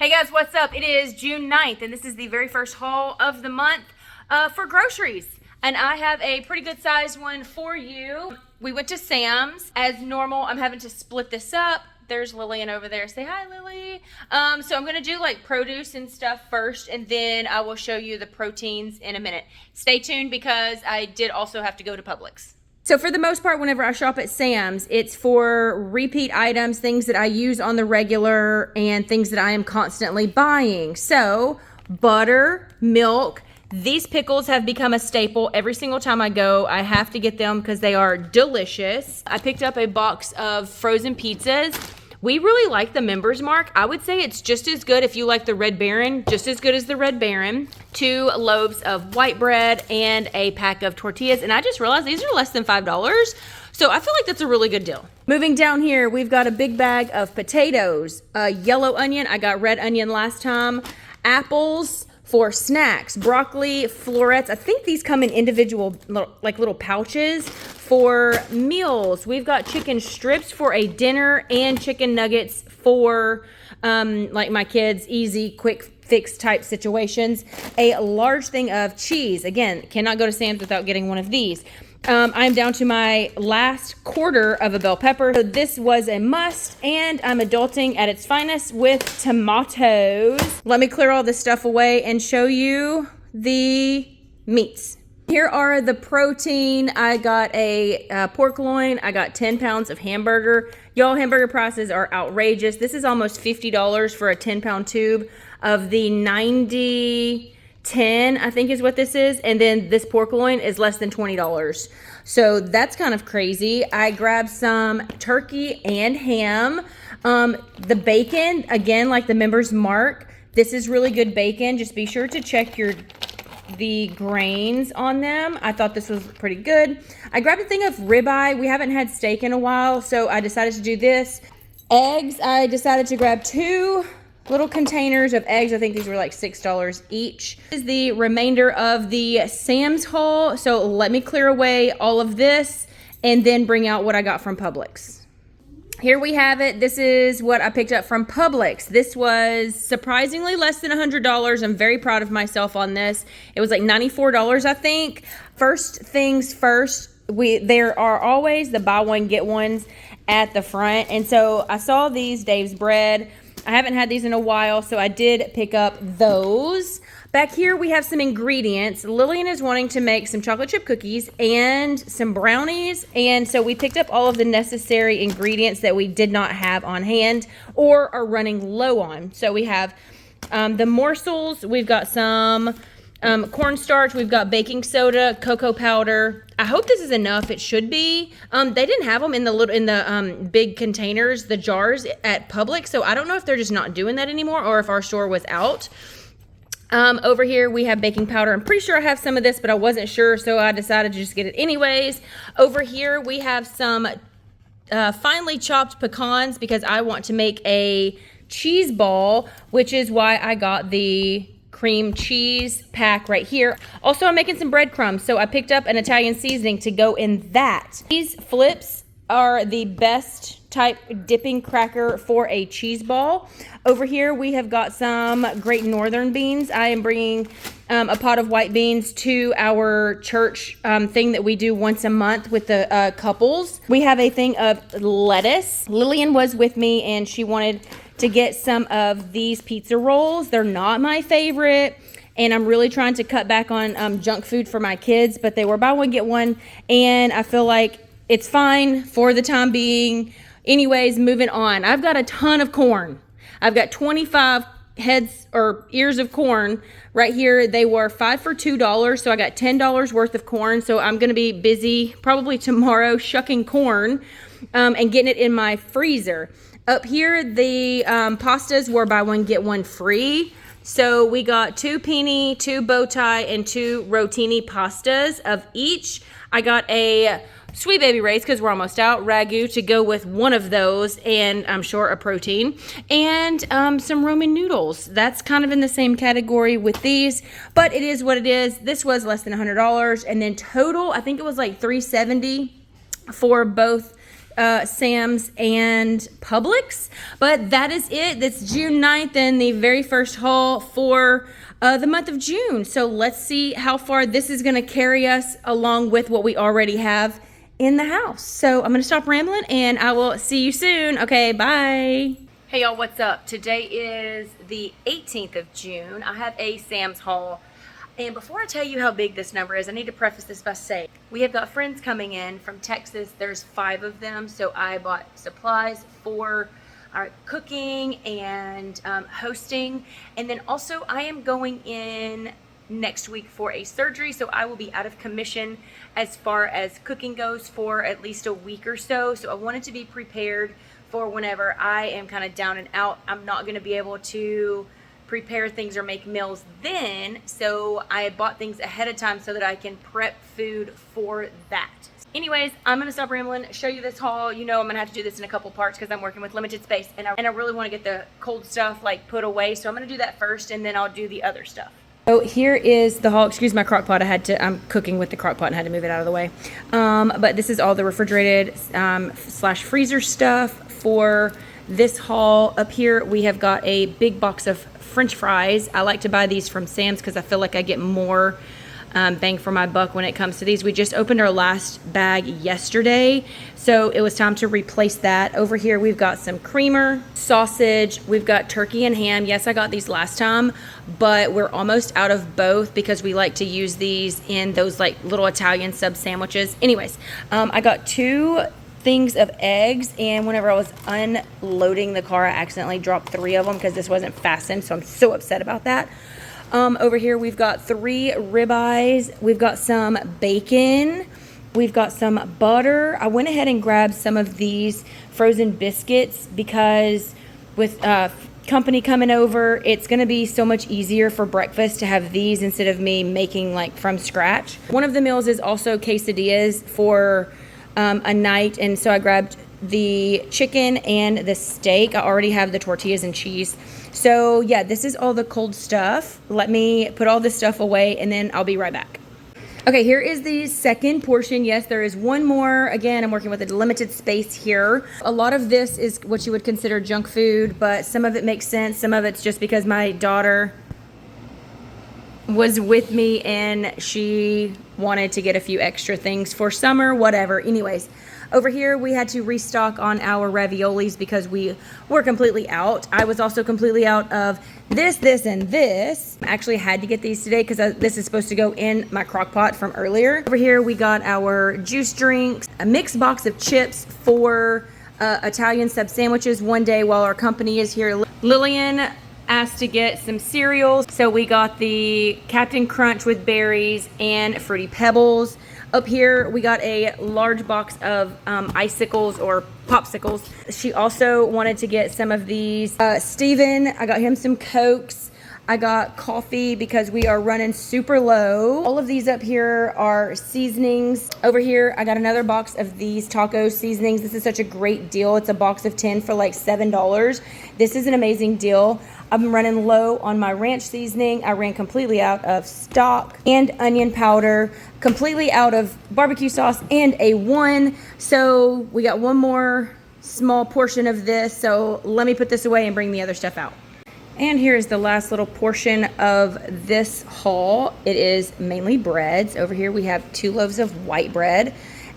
Hey guys, what's up? It is June 9th and this is the very first haul of the month for groceries. And I have a pretty good sized one for you. We went to Sam's. As normal, I'm having to split this up. There's Lillian over there. Say hi, Lily. So I'm gonna do like produce and stuff first, and then I will show you the proteins in a minute. Stay tuned because I did also have to go to Publix. So for the most part, whenever I shop at Sam's, it's for repeat items, things that I use on the regular and things that I am constantly buying. So butter, milk, these pickles have become a staple. Every single time I go, I have to get them because they are delicious. I picked up a box of frozen pizzas. We really like the Members Mark. I would say it's just as good if you like the Red Baron, just as good as the Red Baron. 2 loaves of white bread and a pack of tortillas. And I just realized these are less than $5. So I feel like that's a really good deal. Moving down here, we've got a big bag of potatoes, a yellow onion. I got red onion last time. Apples for snacks, broccoli, florets. I think these come in individual little pouches. For meals, we've got chicken strips for a dinner and chicken nuggets for like my kids, easy, quick fix type situations. A large thing of cheese. Again, cannot go to Sam's without getting one of these. I'm down to my last quarter of a bell pepper. So this was a must, and I'm adulting at its finest with tomatoes. Let me clear all this stuff away and show you the meats. Here are the protein. I got a pork loin. I got 10 pounds of hamburger. Y'all, hamburger prices are outrageous. This is almost $50 for a 10-pound tube of the 90-10, I think is what this is. And then this pork loin is less than $20. So that's kind of crazy. I grabbed some turkey and ham. The bacon, again, like the Members Mark. This is really good bacon. Just be sure to check the grains on them. I thought this was pretty good. I grabbed a thing of ribeye. We haven't had steak in a while, so I decided to do this. Eggs, I decided to grab 2 little containers of eggs. I think these were like $6 each. This is the remainder of the Sam's haul. So let me clear away all of this and then bring out what I got from Publix. Here we have it. This is what I picked up from Publix. This was surprisingly less than $100. I'm very proud of myself on this. It was like $94, I think. First things first, there are always the buy one, get ones at the front. And so I saw these Dave's bread. I haven't had these in a while, so I did pick up those. Back here, we have some ingredients. Lillian is wanting to make some chocolate chip cookies and some brownies. And so we picked up all of the necessary ingredients that we did not have on hand or are running low on. So we have the morsels. We've got some cornstarch. We've got baking soda, cocoa powder. I hope this is enough. It should be. They didn't have them in the big containers, the jars at Publix. So I don't know if they're just not doing that anymore or if our store was out. Over here we have baking powder. I'm pretty sure I have some of this, but I wasn't sure, so I decided to just get it anyways. Over here we have some finely chopped pecans because I want to make a cheese ball, which is why I got the cream cheese pack right here. Also, I'm making some breadcrumbs, so I picked up an Italian seasoning to go in that. These flips are the best type dipping cracker for a cheese ball. Over here we have got some Great Northern beans. I am bringing a pot of white beans to our church thing that we do once a month with the couples. We have a thing of lettuce. Lillian was with me and she wanted to get some of these pizza rolls. They're not my favorite, and I'm really trying to cut back on junk food for my kids, but they were buy one, get one, and I feel like it's fine for the time being. Anyways, moving on. I've got a ton of corn. I've got 25 heads or ears of corn right here. They were 5 for $2, so I got $10 worth of corn. So I'm going to be busy probably tomorrow shucking corn and getting it in my freezer. Up here, the pastas were buy one, get one free. So we got 2 pini, 2 bow tie, and 2 rotini pastas of each. I got a Sweet Baby Ray's, because we're almost out, ragu to go with one of those, and I'm sure a protein, and some Roman noodles. That's kind of in the same category with these, but it is what it is. This was less than $100, and then total, I think it was like $370 for both Sam's and Publix, but that is it. That's June 9th and the very first haul for the month of June. So let's see how far this is gonna carry us along with what we already have in the house. So I'm gonna stop rambling and I will see you soon. Okay, bye. Hey y'all, what's up? Today is the 18th of June. I have a Sam's haul. And before I tell you how big this number is, I need to preface this by saying, we have got friends coming in from Texas. There's 5 of them. So I bought supplies for our cooking and hosting. And then also I am going in next week for a surgery. So I will be out of commission as far as cooking goes for at least a week or so. So I wanted to be prepared for whenever I am kind of down and out. I'm not going to be able to prepare things or make meals then, so I bought things ahead of time so that I can prep food for that. Anyways, I'm gonna stop rambling, show you this haul. You know I'm gonna have to do this in a couple parts because I'm working with limited space, and I really want to get the cold stuff like put away, so I'm gonna do that first and then I'll do the other stuff. So here is the haul. Excuse my crock pot. I'm cooking with the crock pot and had to move it out of the way. But this is all the refrigerated slash freezer stuff for this haul. Up here we have got a big box of French fries. I like to buy these from Sam's because I feel like I get more bang for my buck when it comes to these. We just opened our last bag yesterday, so it was time to replace that. Over here we've got some creamer, sausage, we've got turkey and ham. Yes, I got these last time, but we're almost out of both because we like to use these in those like little Italian sub sandwiches. Anyways, I got 2 things of eggs, and whenever I was unloading the car I accidentally dropped 3 of them because this wasn't fastened, so I'm so upset about that. Over here we've got 3 ribeyes, we've got some bacon, we've got some butter. I went ahead and grabbed some of these frozen biscuits because with company coming over, it's gonna be so much easier for breakfast to have these instead of me making like from scratch. One of the meals is also quesadillas for a night, and so I grabbed the chicken and the steak. I already have the tortillas and cheese. So yeah, this is all the cold stuff. Let me put all this stuff away and then I'll be right back. Okay, here is the second portion. Yes, there is one more. Again, I'm working with a limited space here. A lot of this is what you would consider junk food, but some of it makes sense. Some of it's just because my daughter was with me and she wanted to get a few extra things for summer, whatever. Anyways, over here we had to restock on our raviolis because we were completely out. I was also completely out of this, and this. I actually had to get these today because this is supposed to go in my crock pot from earlier. Over here we got our juice drinks, a mixed box of chips for Italian sub sandwiches one day while our company is here. Lillian asked to get some cereals, so we got the Captain Crunch with berries and Fruity Pebbles. Up here we got a large box of icicles or popsicles. She also wanted to get some of these. Steven, I got him some Cokes. I got coffee because we are running super low. All of these up here are seasonings. Over here, I got another box of these taco seasonings. This is such a great deal. It's a box of 10 for like $7. This is an amazing deal. I'm running low on my ranch seasoning. I ran completely out of stock and onion powder, completely out of barbecue sauce and A1. So we got one more small portion of this. So let me put this away and bring the other stuff out. And here's the last little portion of this haul. It is mainly breads. Over here we have 2 loaves of white bread,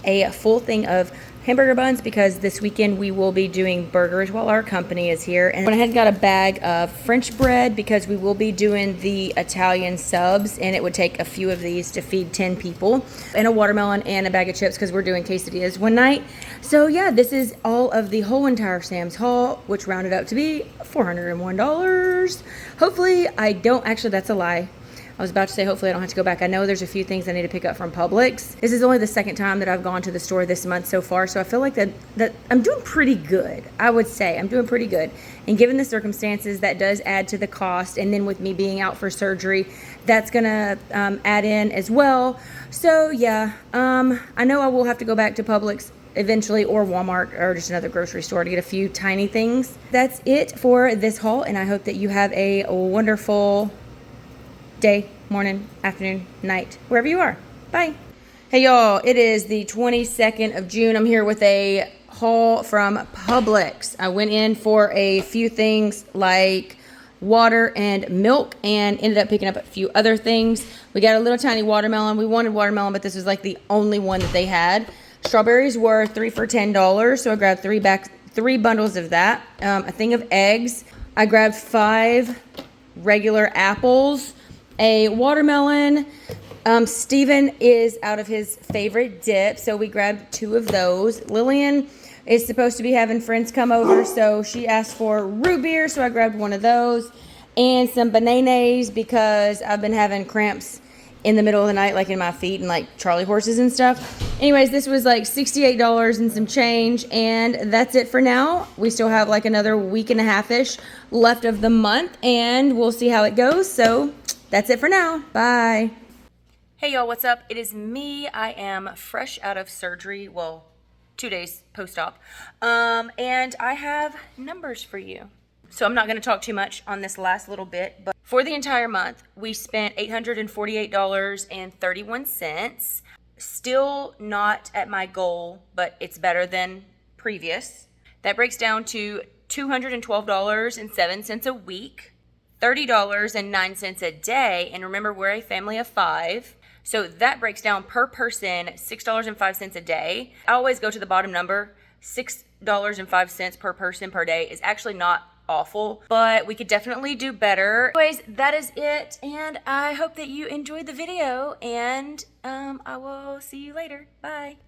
a full thing of hamburger buns because this weekend we will be doing burgers while our company is here. And I went ahead and got a bag of French bread because we will be doing the Italian subs and it would take a few of these to feed 10 people. And a watermelon and a bag of chips because we're doing quesadillas one night. So yeah, this is all of the whole entire Sam's haul, which rounded out to be $401. Hopefully I don't, actually that's a lie. I was about to say hopefully I don't have to go back. I know there's a few things I need to pick up from Publix. This is only the second time that I've gone to the store this month so far, so I feel like that I'm doing pretty good. I would say I'm doing pretty good. And given the circumstances, that does add to the cost. And then with me being out for surgery, that's gonna add in as well. So yeah, I know I will have to go back to Publix eventually, or Walmart, or just another grocery store to get a few tiny things. That's it for this haul, and I hope that you have a wonderful day, morning, afternoon, night, wherever you are. Bye. Hey y'all, it is the 22nd of June. I'm here with a haul from Publix. I went in for a few things like water and milk and ended up picking up a few other things. We got a little tiny watermelon. We wanted watermelon, but this was like the only one that they had. Strawberries were 3 for $10, so I grabbed three bundles of that. A thing of eggs. I grabbed 5 regular apples, a watermelon. Steven is out of his favorite dip, so we grabbed 2 of those. Lillian is supposed to be having friends come over, so she asked for root beer, so I grabbed 1 of those. And some bananas because I've been having cramps in the middle of the night, like in my feet and like Charlie horses and stuff. Anyways, this was like $68 and some change, and that's it for now. We still have like another week and a half-ish left of the month, and we'll see how it goes. So that's it for now. Bye. Hey y'all, what's up? It is me. I am fresh out of surgery. Well, 2 days post-op. And I have numbers for you. So I'm not going to talk too much on this last little bit, but for the entire month, we spent $848.31. Still not at my goal, but it's better than previous. That breaks down to $212.07 a week, $30.09 a day. And remember, we're a family of 5. So that breaks down per person, $6.05 a day. I always go to the bottom number. $6.05 per person per day is actually not awful, but we could definitely do better. Anyways, that is it, and I hope that you enjoyed the video, and I will see you later. Bye.